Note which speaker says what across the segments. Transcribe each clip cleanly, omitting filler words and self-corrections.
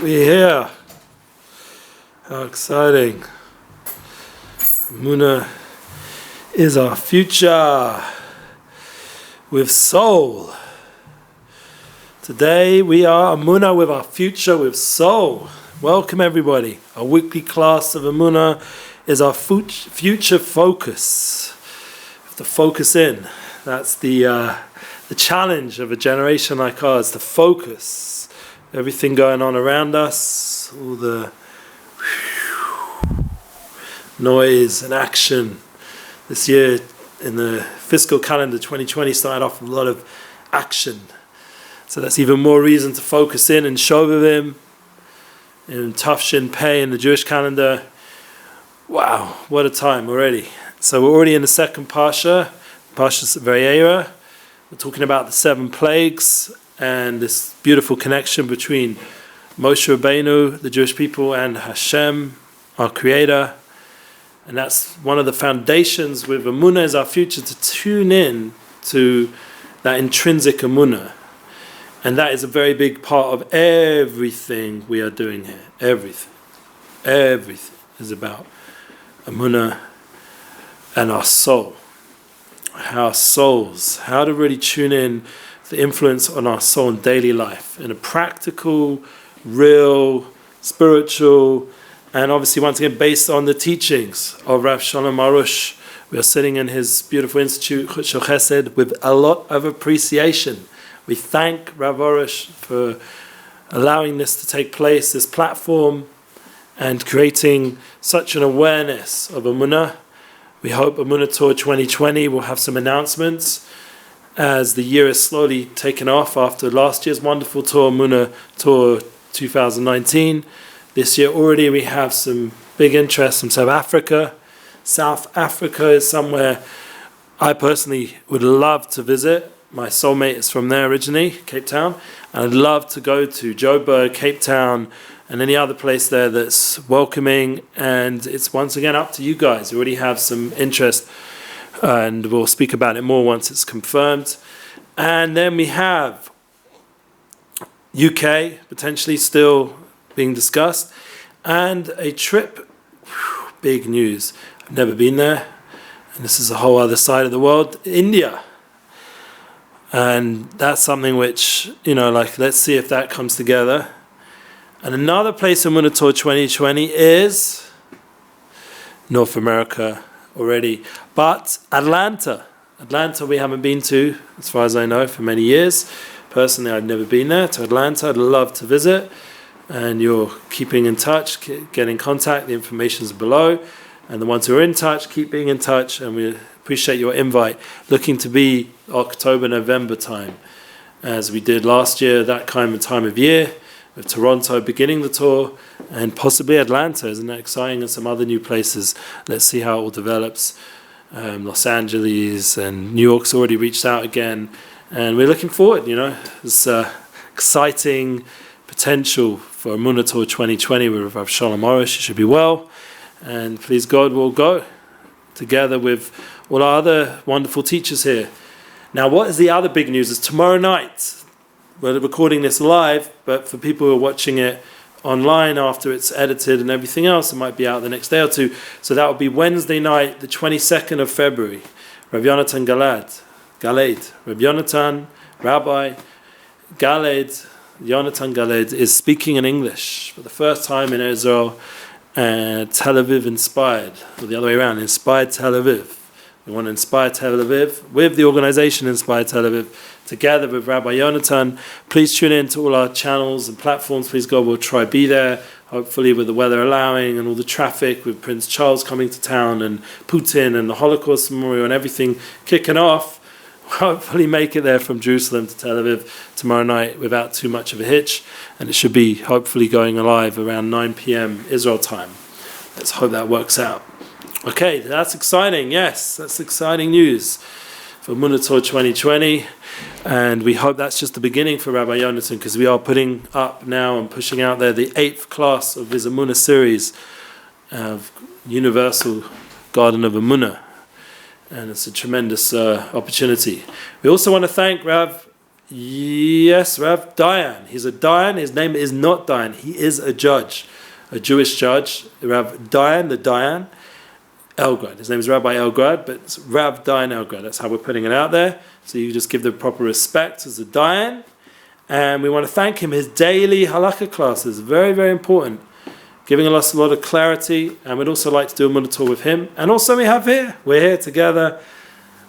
Speaker 1: We're here. How exciting. Emuna is our future with soul. Today we are Emuna with our future with soul. Welcome everybody. Our weekly class of Emuna is our future focus. We have to focus in. That's the challenge of a generation like ours, to focus. Everything going on around us, all the noise and action. This year, in the fiscal calendar, 2020 started off with a lot of action. So that's even more reason to focus in Shovavim, in Tafshin Pei in the Jewish calendar. Wow, what a time already. So we're already in the second Parshat Vayera. We're talking about the 7 plagues and this beautiful connection between Moshe Rabbeinu, the Jewish people, and Hashem, our Creator. And that's one of the foundations with Emuna is our future, to tune in to that intrinsic Emuna. And that is a very big part of everything we are doing here. Everything is about Emuna and our soul. Our souls, how to really tune in the influence on our soul in daily life in a practical, real, spiritual, and obviously once again based on the teachings of Rav Shalom Arush. We are sitting in his beautiful institute Chesed with a lot of appreciation. We thank Rav Arush for allowing this to take place, this platform, and creating such an awareness of Emuna. We hope Emuna Tour 2020 will have some announcements as the year is slowly taken off after last year's wonderful tour, Emuna Tour 2019. This year already we have some big interest from South Africa. South Africa is somewhere I personally would love to visit. My soulmate is from there originally, Cape Town. And I'd love to go to Joburg, Cape Town, and any other place there that's welcoming. And it's once again up to you guys. We already have some interest, and we'll speak about it more once it's confirmed. And then we have UK potentially still being discussed, and a trip. Big news. I've never been there, and this is a whole other side of the world, India. And that's something which, let's see if that comes together. And another place I'm going to tour 2020 is North America already. But Atlanta we haven't been to, as far as I know, for many years. Personally, I've never been there, to Atlanta. I'd love to visit. And you're keeping in touch, get in contact. The information's below. And the ones who are in touch, keep being in touch. And we appreciate your invite. Looking to be October, November time, as we did last year, that kind of time of year, with Toronto beginning the tour, and possibly Atlanta. Isn't that exciting? And some other new places. Let's see how it all develops. Los Angeles and New York's already reached out again. And we're looking forward, There's exciting potential for Emuna Tour 2020 with Rav Shalom Arush. It should be well. And please God, we'll go together with all our other wonderful teachers here. Now, what is the other big news? Is tomorrow night. We're recording this live, but for people who are watching it online after it's edited and everything else, it might be out the next day or two. So that will be Wednesday night, the 22nd of February. Rabbi Rabbi Yonatan Galed is speaking in English for the first time in Israel, Tel Aviv inspired, or the other way around, inspired Tel Aviv. We want to inspire Tel Aviv with the organization Inspire Tel Aviv, together with Rabbi Yonatan. Please tune in to all our channels and platforms. Please God, we'll try be there, hopefully with the weather allowing and all the traffic, with Prince Charles coming to town and Putin and the Holocaust Memorial and everything kicking off. Hopefully make it there from Jerusalem to Tel Aviv tomorrow night without too much of a hitch. And it should be hopefully going live around 9 p.m. Israel time. Let's hope that works out. Okay, that's exciting. Yes, that's exciting news for Emuna Tour 2020. And we hope that's just the beginning for Rabbi Yonatan, because we are putting up now and pushing out there the 8th class of his Emuna series of Universal Garden of Emuna. And it's a tremendous opportunity. We also want to thank Rav Yes, Rav Dayan. He's a Dayan. His name is not Dayan. He is a judge, a Jewish judge. Rav Dayan, the Dayan, Elgrad. His name is Rabbi Elgrad, but it's Rav Dayan Elgrad. That's how we're putting it out there. So you just give the proper respect as a Dayan. And we want to thank him. His daily halakha classes, very, very important, giving us a lot of clarity. And we'd also like to do a Emuna tour with him. And also we're here together.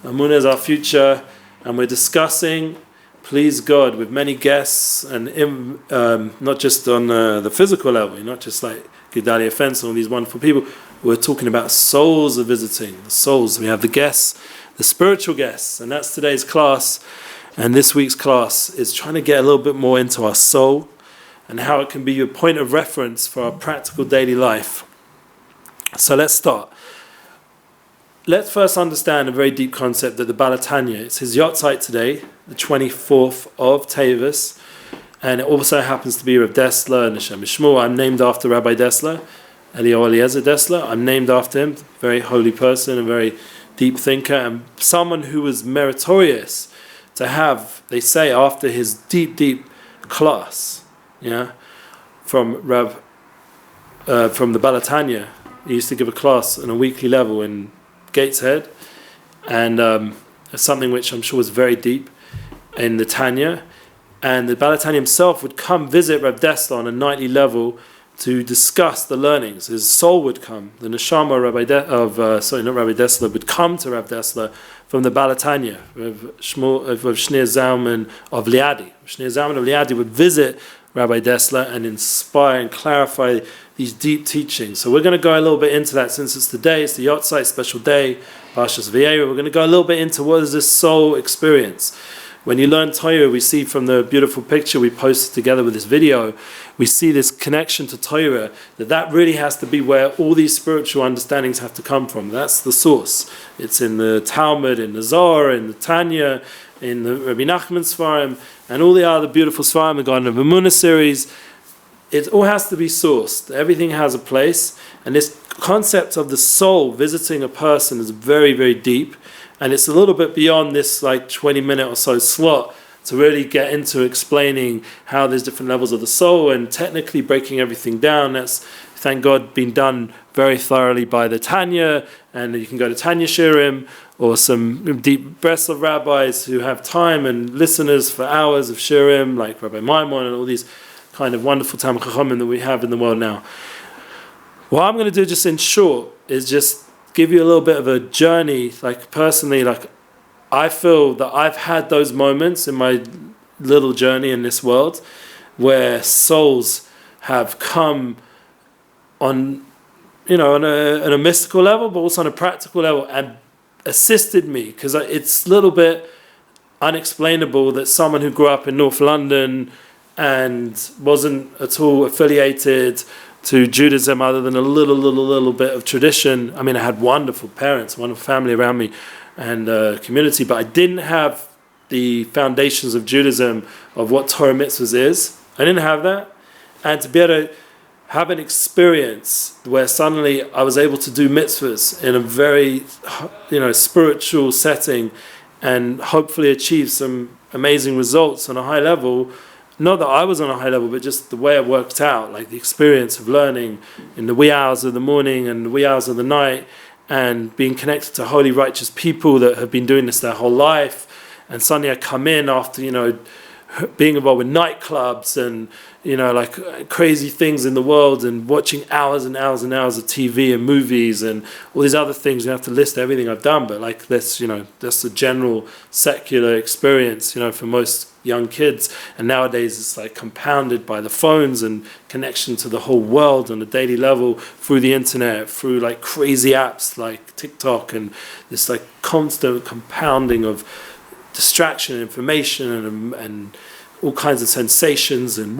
Speaker 1: Emuna is our future. And we're discussing, please God, with many guests, and not just on the physical level, not just like Gedalia Fence and all these wonderful people. We're talking about souls are visiting, the souls. We have the guests, the spiritual guests, and that's today's class. And this week's class is trying to get a little bit more into our soul and how it can be a point of reference for our practical daily life. So let's start. Let's first understand a very deep concept that the Baal HaTanya, it's his Yahrzeit today, the 24th of Teves, and it also happens to be Rav Dessler and Hashem Shmuel. I'm named after Rabbi Dessler, Eliezer Dessler. I'm named after him, very holy person, a very deep thinker, and someone who was meritorious to have, they say, after his deep, deep class, from the Baal HaTanya. He used to give a class on a weekly level in Gateshead, and something which I'm sure was very deep in the Tanya. And the Baal HaTanya himself would come visit Rav Dessler on a nightly level to discuss the learnings. His soul would come. The neshama not Rabbi Dessler, would come to Rav Dessler from the Baal HaTanya. Rav Shneur Zalman of Liadi. Shneur Zalman of Liadi would visit Rabbi Dessler and inspire and clarify these deep teachings. So we're going to go a little bit into that since it's today. It's the Yahrzeit special day, Parshat Vayera. We're going to go a little bit into what is this soul experience. When you learn Torah, we see from the beautiful picture we posted together with this video, we see this connection to Torah, that really has to be where all these spiritual understandings have to come from. That's the source. It's in the Talmud, in the Zohar, in the Tanya, in the Rabbi Nachman Sfarim, and all the other beautiful Sfarim, the Garden of Emuna series. It all has to be sourced. Everything has a place. And this concept of the soul visiting a person is very, very deep. And it's a little bit beyond this 20-minute or so slot to really get into explaining how there's different levels of the soul and technically breaking everything down. That's, thank God, been done very thoroughly by the Tanya. And you can go to Tanya Shirim or some deep Breslev rabbis who have time and listeners for hours of Shirim, like Rabbi Maimon and all these kind of wonderful Talmid Chachamim that we have in the world now. What I'm going to do just in short is just give you a little bit of a journey, personally, I feel that I've had those moments in my little journey in this world where souls have come on, on a mystical level, but also on a practical level and assisted me, because it's a little bit unexplainable that someone who grew up in North London and wasn't at all affiliated to Judaism other than a little bit of tradition. I mean, I had wonderful parents, wonderful family around me and community, but I didn't have the foundations of Judaism, of what Torah mitzvahs is. I didn't have that. And to be able to have an experience where suddenly I was able to do mitzvahs in a very, spiritual setting and hopefully achieve some amazing results on a high level. Not that I was on a high level, but just the way it worked out, like the experience of learning in the wee hours of the morning and the wee hours of the night, and being connected to holy, righteous people that have been doing this their whole life. And suddenly I come in after, being involved with nightclubs and, crazy things in the world, and watching hours and hours and hours of TV and movies and all these other things. You have to list everything I've done, but that's a general secular experience, for most young kids. And nowadays it's compounded by the phones and connection to the whole world on a daily level through the internet, through crazy apps like TikTok, and this constant compounding of distraction, information, and all kinds of sensations, and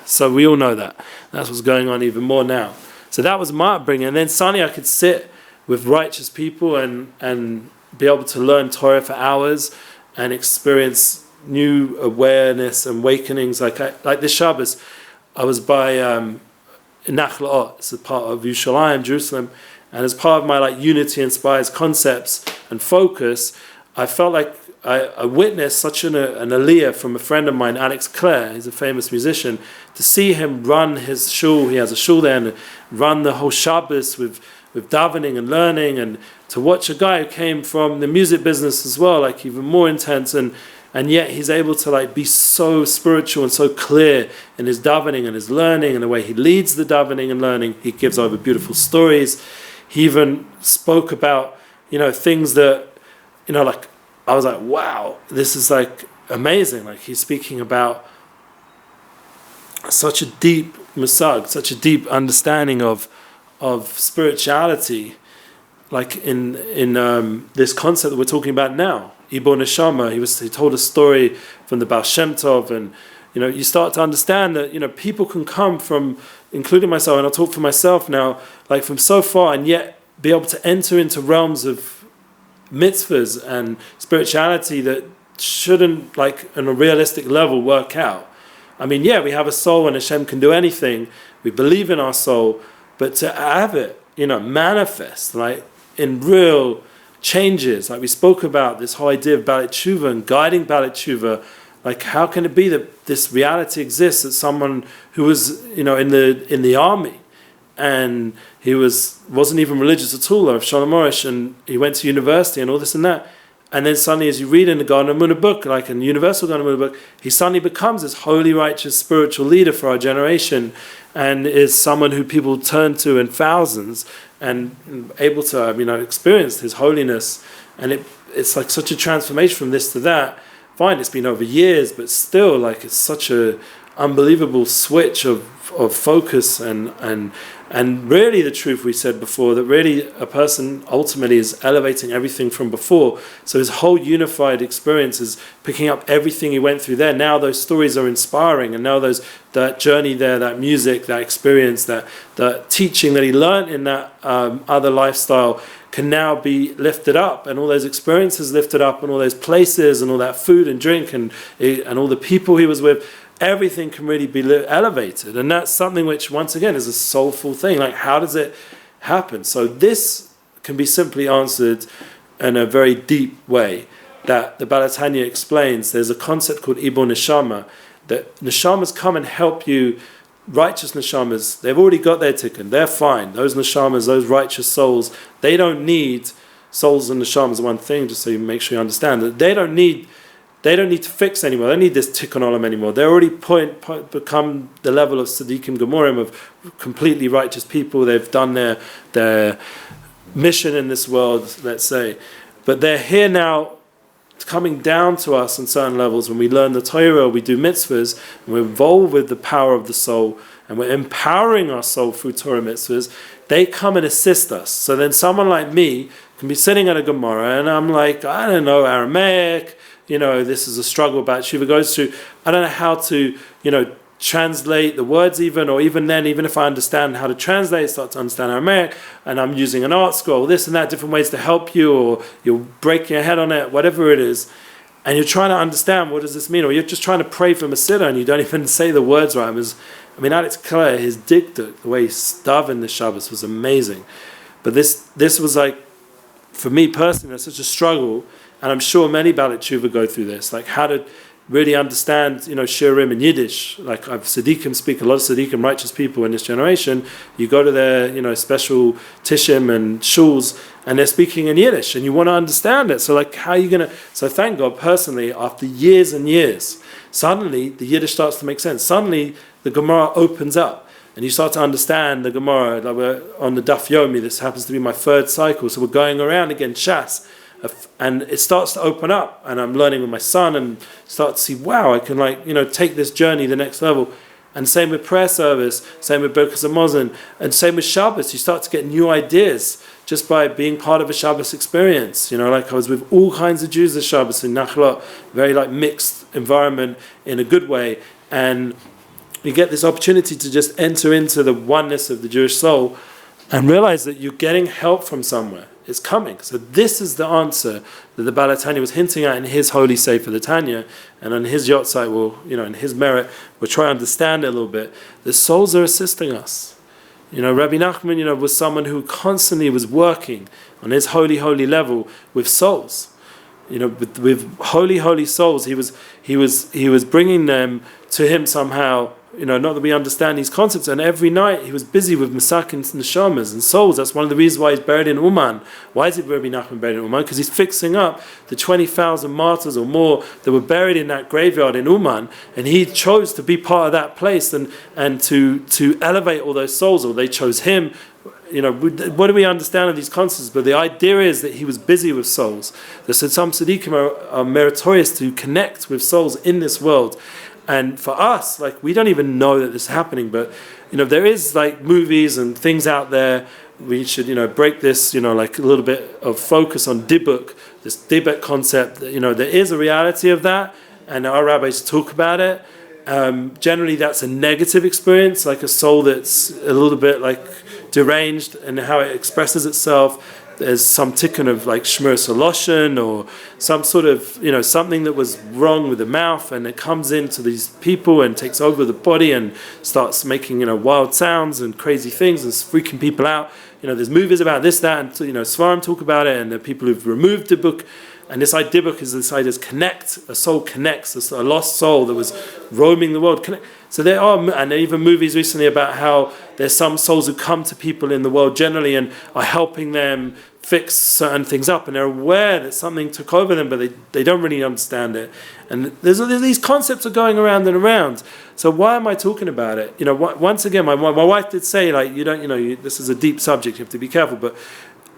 Speaker 1: so we all know that. That's what's going on even more now. So that was my upbringing, and then suddenly I could sit with righteous people and be able to learn Torah for hours and experience new awareness and awakenings. Like this Shabbos, I was by Nachlaot, it's a part of Yerushalayim, Jerusalem, and as part of my unity inspires concepts and focus, I felt like I witnessed such an aliyah from a friend of mine, Alex Clare. He's a famous musician. To see him run his shul, he has a shul there, and run the whole Shabbos with davening and learning, and to watch a guy who came from the music business as well, like even more intense, and yet he's able to like be so spiritual and so clear in his davening and his learning and the way he leads the davening and learning. He gives over beautiful stories. He even spoke about, things that, like, I was like, wow, this is like amazing. Like, he's speaking about such a deep musag, such a deep understanding of spirituality, like in this concept that we're talking about now, Ibo Neshama. He told a story from the Baal Shem Tov, and you start to understand that people can come from, including myself, and I'll talk for myself now, like from so far, and yet be able to enter into realms of mitzvahs and spirituality that shouldn't, like on a realistic level, work out. I mean, yeah, we have a soul and Hashem can do anything. We believe in our soul, but to have it, manifest, like in real changes, like we spoke about this whole idea of Baalet Tshuva and guiding Baalet Tshuva, like how can it be that this reality exists, that someone who was, in the army, and he wasn't even religious at all, of Shalom, and he went to university and all this and that, and then suddenly, as you read in the Garden of Emuna book, like a universal Garden of Emuna book, he suddenly becomes this holy, righteous, spiritual leader for our generation, and is someone who people turn to in thousands, and able to, experience his holiness, and it's like such a transformation from this to that. Fine, it's been over years, but still, like it's such a unbelievable switch of focus and really the truth we said before, that really a person ultimately is elevating everything from before. So his whole unified experience is picking up everything he went through there. Now those stories are inspiring, and now that journey there, that music, that experience, that teaching that he learned in that other lifestyle can now be lifted up, and all those experiences lifted up, and all those places and all that food and drink and all the people he was with, everything can really be elevated. And that's something which, once again, is a soulful thing. Like, how does it happen? So this can be simply answered in a very deep way that the HaTanya explains. There's a concept called Ibo Neshama, that neshamas come and help you. Righteous neshamas, they've already got their tikkun, they're fine. Those neshamas, those righteous souls, they don't need, souls and neshamas are one thing, just so you make sure you understand that they don't need to fix anymore. They don't need this tikkun olam anymore. They're already become the level of tzaddikim gemorim, of completely righteous people. They've done their mission in this world, let's say. But they're here now, coming down to us on certain levels. When we learn the Torah, we do mitzvahs, and we're involved with the power of the soul, and we're empowering our soul through Torah mitzvahs. They come and assist us. So then someone like me can be sitting at a Gemara, and I'm like, I don't know Aramaic, this is a struggle about Shiva goes through. I don't know how to, translate the words even, or even then, even if I understand how to translate, start to understand Aramaic, and I'm using an art scroll, this and that, different ways to help you, or you're breaking your head on it, whatever it is, and you're trying to understand what does this mean, or you're just trying to pray from a sitter and you don't even say the words right. Alex Clare, his Dybbuk, the way he davened the Shabbos was amazing. But this was like, for me personally, that's such a struggle, and I'm sure many Baalet Tshuva go through this, like how to really understand, shiurim in Yiddish. Like I've tzaddikim speak, a lot of tzaddikim, righteous people in this generation. You go to their, special tishim and shuls, and they're speaking in Yiddish, and you want to understand it. So like, how are you going to? So thank God, personally, after years and years, suddenly the Yiddish starts to make sense. Suddenly the Gemara opens up, and you start to understand the Gemara. Like we're on the Daf Yomi. This happens to be my third cycle, so we're going around again, Shas. And it starts to open up, and I'm learning with my son, and start to see, wow, I can take this journey the next level. And same with prayer service, same with Birkas Hamazon, and same with Shabbos. You start to get new ideas just by being part of a Shabbos experience. Like I was with all kinds of Jews this Shabbos in Nachlot, very mixed environment in a good way, and you get this opportunity to just enter into the oneness of the Jewish soul and realize that you're getting help from somewhere. It's coming. So this is the answer that the HaTanya was hinting at in his holy Sefer, the Tanya, and on his Yahrzeit, in his merit, we'll try to understand it a little bit. The souls are assisting us. Rabbi Nachman, was someone who constantly was working on his holy level with souls. with holy souls. He was bringing them to him somehow. Not that we understand these concepts. And every night he was busy with masakin and neshamas and souls. That's one of the reasons why he's buried in Uman. Why is Rabbi Nachman buried in Uman? Because he's fixing up the 20,000 martyrs or more that were buried in that graveyard in Uman, and he chose to be part of that place and to elevate all those souls, or they chose him. What do we understand of these concepts? But the idea is that he was busy with souls. That some tzaddikim are meritorious to connect with souls in this world. And for us, we don't even know that this is happening, but there is movies and things out there. We should break this a little bit of focus on Dybbuk, this Dybbuk concept. There is a reality of that, and our rabbis talk about it. Generally, that's a negative experience, like a soul that's a little bit deranged, and how it expresses itself. There's some tikkun of shmur saloshin, or some sort of something that was wrong with the mouth, and it comes into these people and takes over the body and starts making wild sounds and crazy things and freaking people out. There's movies about this, that, and Svarim talk about it, and the people who've removed Dybbuk. And this idea Dybbuk is this idea is connect. A soul connects. A lost soul that was roaming the world. So there are, and even movies recently about how there's some souls who come to people in the world generally and are helping them fix certain things up, and they're aware that something took over them, but they don't really understand it. And there's these concepts are going around and around. So why am I talking about it? Once again, my wife did say this is a deep subject. You have to be careful, but.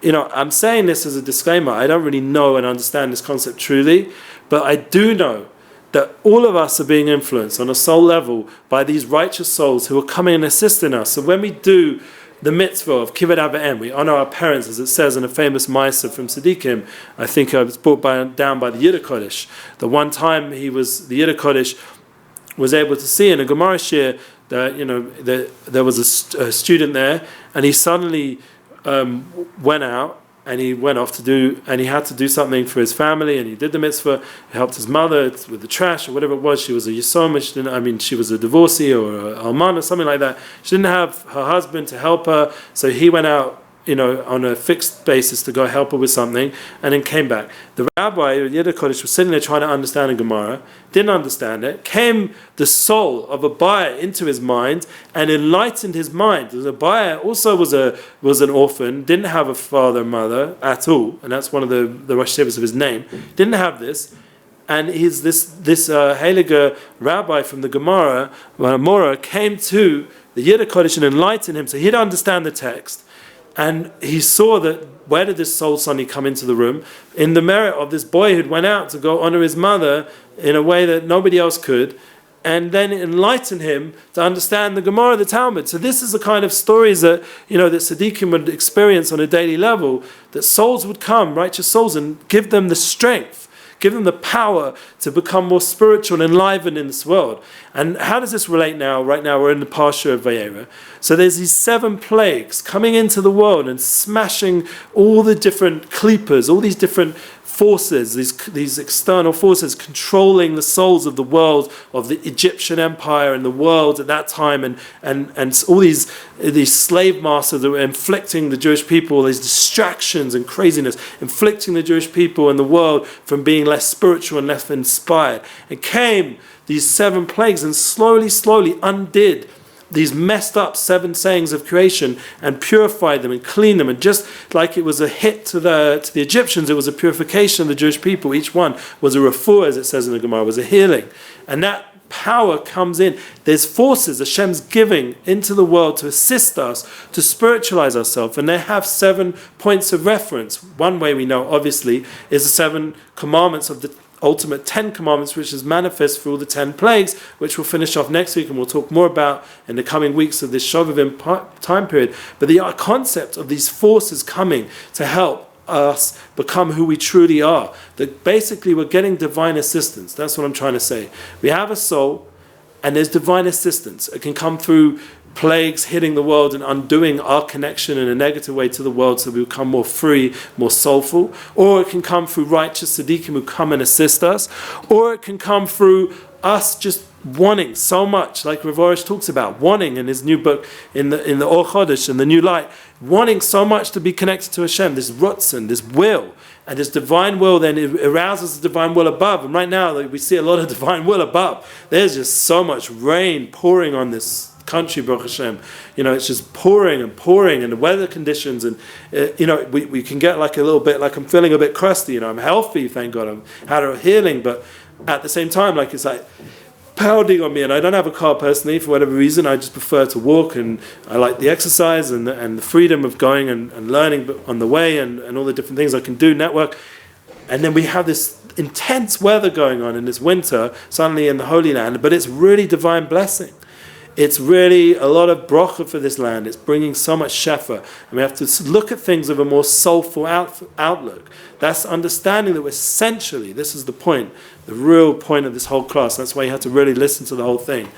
Speaker 1: I'm saying this as a disclaimer. I don't really know and understand this concept truly, but I do know that all of us are being influenced on a soul level by these righteous souls who are coming and assisting us. So when we do the mitzvah of kibbud av v'em, we honor our parents, as it says in a famous ma'aser from Tzaddikim. I think it was brought down by the Yiddish Kodesh. The one time the Yiddish Kodesh was able to see in a Gemara shir that there was a student there, and he suddenly went out and he went off and he had to do something for his family, and he did the mitzvah. He helped his mother with the trash or whatever it was. She was a yisoma, she was a divorcee or an alman or something like that. She didn't have her husband to help her, so he went out on a fixed basis to go help her with something, and then came back. The rabbi, Yiddish Kodesh, was sitting there trying to understand a Gemara, didn't understand it. Came the soul of a buyer into his mind and enlightened his mind. The buyer also was an orphan, didn't have a father and mother at all, and that's one of the Rosh Chodesh of his name. Didn't have this. And he's this Heilige rabbi from the Gemara, Mora, came to the Yiddish Kodesh and enlightened him, so he'd understand the text. And he saw that where did this soul suddenly come into the room? In the merit of this boy who went out to go honor his mother in a way that nobody else could, and then enlighten him to understand the Gemara, the Talmud. So this is the kind of stories that that tzaddikim would experience on a daily level, that souls would come, righteous souls, and give them the strength, give them the power to become more spiritual and enlivened in this world. And how does this relate now? Right now we're in the Parshat of Vayera. So there's these 7 plagues coming into the world and smashing all the different klippos, all these different forces, these external forces controlling the souls of the world, of the Egyptian empire and the world at that time, and all these slave masters that were inflicting the Jewish people, these distractions and craziness, inflicting the Jewish people and the world from being less spiritual and less inspired. It came these 7 plagues and slowly undid these messed up 7 sayings of creation and purified them and cleaned them. And just like it was a hit to the Egyptians, it was a purification of the Jewish people. Each one was a refuah, as it says in the Gemara, was a healing. And that power comes in. There's forces Hashem's giving into the world to assist us to spiritualize ourselves, and they have 7 points of reference. One way we know, obviously, is the 7 commandments of the ultimate 10 commandments, which is manifest through all the 10 plagues, which we'll finish off next week and we'll talk more about in the coming weeks of this Shovavim time period. But the concept of these forces coming to help us become who we truly are, that basically we're getting divine assistance. That's what I'm trying to say. We have a soul and there's divine assistance. It can come through plagues hitting the world and undoing our connection in a negative way to the world, so we become more free, more soulful. Or it can come through righteous tzaddikim who come and assist us. Or it can come through us just wanting so much, like Rav Arush talks about, wanting in his new book, in the Rosh Chodesh, in the New Light, wanting so much to be connected to Hashem, this rutzon, this will, and this divine will then it arouses the divine will above. And right now, like, we see a lot of divine will above. There's just so much rain pouring on this country, Baruch Hashem. It's just pouring and pouring, and the weather conditions, and we can get like a little bit, like I'm feeling a bit crusty. I'm healthy, thank God. I'm had a healing, but at the same time, like it's like pounding on me, and I don't have a car personally for whatever reason. I just prefer to walk, and I like the exercise and the freedom of going and learning on the way, and all the different things I can do, network. And then we have this intense weather going on in this winter, suddenly in the Holy Land, but it's really divine blessing. It's really a lot of bracha for this land. It's bringing so much shefa. And we have to look at things with a more soulful outlook. That's understanding that we're essentially, this is the point, the real point of this whole class. That's why you have to really listen to the whole thing.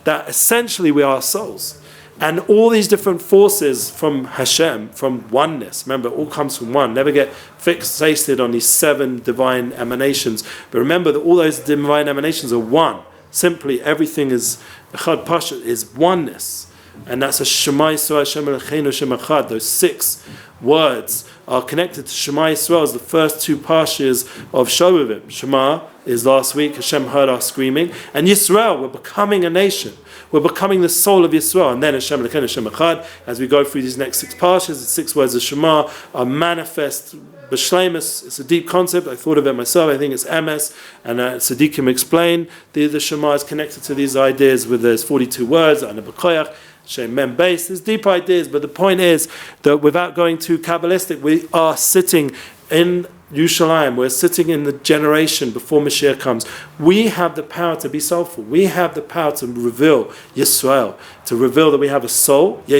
Speaker 1: That essentially we are souls. And all these different forces from Hashem, from oneness, remember, it all comes from one. Never get fixated on these 7 divine emanations. But remember that all those divine emanations are one. Simply, everything is Echad Parshat, is oneness. And that's a Shema Yisrael Hashem Elokeinu Hashem Echad. Those 6 words are connected to Shema Yisrael as the first 2 parshas of Shovavim. Shema is last week, Hashem heard our screaming. And Yisrael, we're becoming a nation. We're becoming the soul of Yisrael. And then Hashem Elokeinu Hashem Echad, as we go through these next 6 parshas, the 6 words of Shema are manifest. B'shleimus, it's a deep concept. I thought of it myself. I think it's MS, and Tzaddikim explain the Shema is connected to these ideas with there's 42 words, and B'koyach, Shem Mem Beis. There's deep ideas, but the point is that without going too Kabbalistic, we are sitting in Yerushalayim. We're sitting in the generation before Mashiach comes. We have the power to be soulful. We have the power to reveal Yisrael, to reveal that we have a soul. We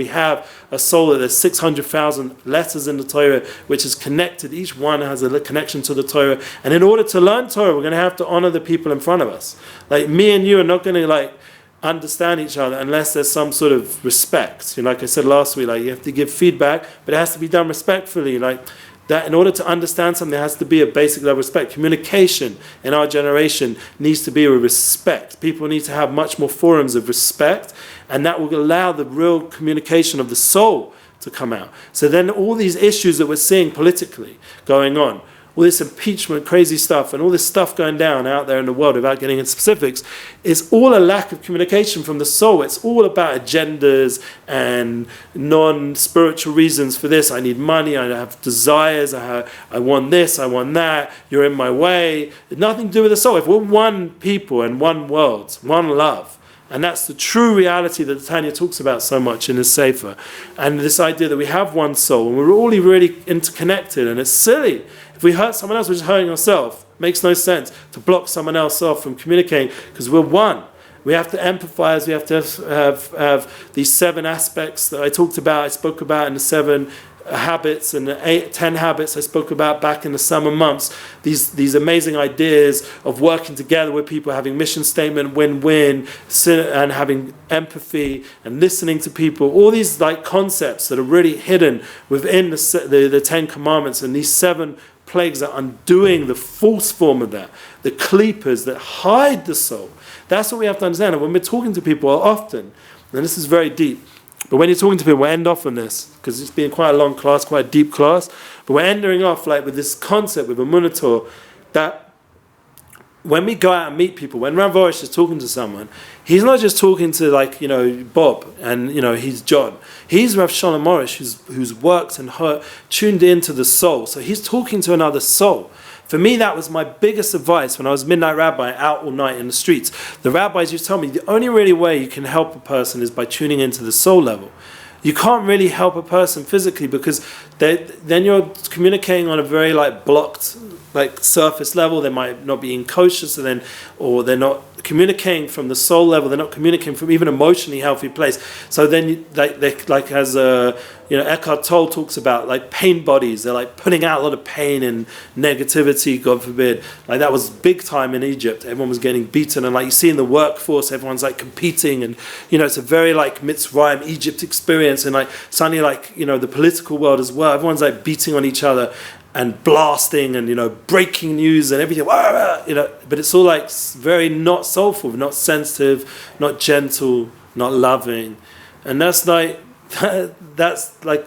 Speaker 1: have a soul that there's 600,000 letters in the Torah, which is connected. Each one has a connection to the Torah. And in order to learn Torah, we're going to have to honor the people in front of us. Like me and you are not going to understand each other unless there's some sort of respect. Like I said last week, you have to give feedback, but it has to be done respectfully. That in order to understand something, there has to be a basic level of respect. Communication in our generation needs to be with respect. People need to have much more forums of respect, and that will allow the real communication of the soul to come out. So then all these issues that we're seeing politically going on, all this impeachment, crazy stuff, and all this stuff going down out there in the world without getting into specifics, is all a lack of communication from the soul. It's all about agendas and non-spiritual reasons for this. I need money, I have desires, I want this, I want that, you're in my way. It's nothing to do with the soul. If we're one people and one world, one love, and that's the true reality that HaTanya talks about so much in his Sefer. And this idea that we have one soul, and we're all really interconnected, and it's silly. If we hurt someone else, we're just hurting ourselves. It makes no sense to block someone else off from communicating, because we're one. We have to empathize, we have to have these 7 aspects that I talked about, I spoke about in the 7 habits and the 10 habits I spoke about back in the summer months. These amazing ideas of working together with people, having mission statement, win-win, and having empathy and listening to people. All these concepts that are really hidden within the 10 commandments, and these 7 plagues are undoing the false form of that, the clippers that hide the soul. That's what we have to understand. And when we're talking to people often, and this is very deep, but when you're talking to people, we'll end off on this, because it's been quite a long class, quite a deep class, but we're ending off with this concept with Emuna, that when we go out and meet people, when Rav Arush is talking to someone, he's not just talking to Bob and he's John. He's Rav Shalom Arush who's worked and tuned into the soul. So he's talking to another soul. For me, that was my biggest advice when I was midnight rabbi out all night in the streets. The rabbis used to tell me the only really way you can help a person is by tuning into the soul level. You can't really help a person physically, because then you're communicating on a very blocked surface level. They might not be in kosher, or they're not communicating from the soul level. They're not communicating from even emotionally healthy place. So then as Eckhart Tolle talks about pain bodies. They're putting out a lot of pain and negativity, God forbid. That was big time in Egypt. Everyone was getting beaten, and you see in the workforce, everyone's competing, and it's a very Mitzrayim Egypt experience, and suddenly the political world as well. Everyone's beating on each other. and blasting and breaking news and everything, but it's all like very not soulful, not sensitive, not gentle, not loving. And that's like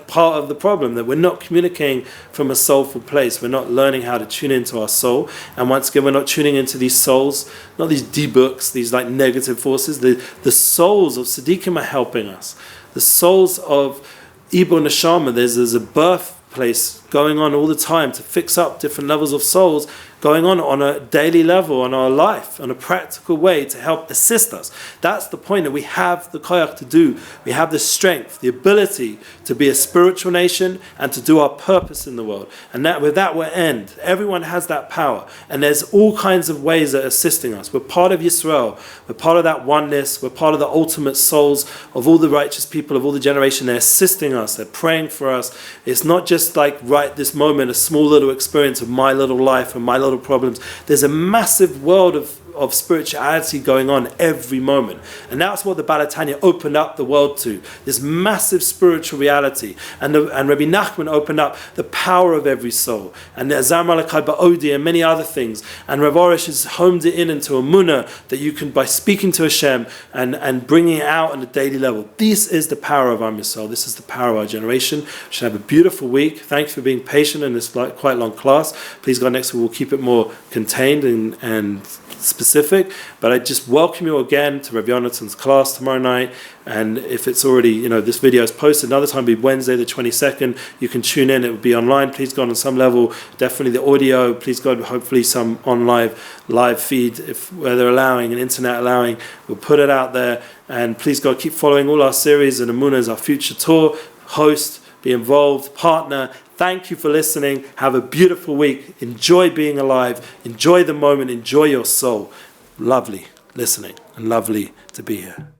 Speaker 1: part of the problem, that we're not communicating from a soulful place. We're not learning how to tune into our soul. And once again, we're not tuning into these souls, not these Dybbuks, these like negative forces. The souls of Tzaddikim are helping us. The souls of Ibo Neshama, there's a birthplace going on all the time to fix up different levels of souls going on a daily level, on our life, on a practical way to help assist us. That's the point, that we have the koyach to do. We have the strength, the ability to be a spiritual nation and to do our purpose in the world. And with that we'll end. Everyone has that power. And there's all kinds of ways that are assisting us. We're part of Yisrael. We're part of that oneness. We're part of the ultimate souls of all the righteous people of all the generation. They're assisting us. They're praying for us. It's not just like right this moment, a small little experience of my little life and my little problems. There's a massive world of spirituality going on every moment. And that's what the Baal HaTanya opened up the world to. This massive spiritual reality. And Rabbi Nachman opened up the power of every soul. And the Azar Malakai Ba'odi and many other things. And Rav Arush has homed it into Emuna, that you can, by speaking to Hashem and bringing it out on a daily level. This is the power of Am Yisrael. This is the power of our generation. We should have a beautiful week. Thanks for being patient in this quite long class. Please God, next week we'll keep it more contained and specific, but I just welcome you again to Rabbi Yonatan's class tomorrow night. And if it's already, this video is posted, another time will be Wednesday the 22nd. You can tune in, it will be online. Please God, on some level, definitely the audio, please God, hopefully some on live feed, where they're allowing and internet allowing, we'll put it out there. And please God, keep following all our series, and Emuna is our future tour host. Be involved, partner. Thank you for listening. Have a beautiful week. Enjoy being alive. Enjoy the moment. Enjoy your soul. Lovely listening and lovely to be here.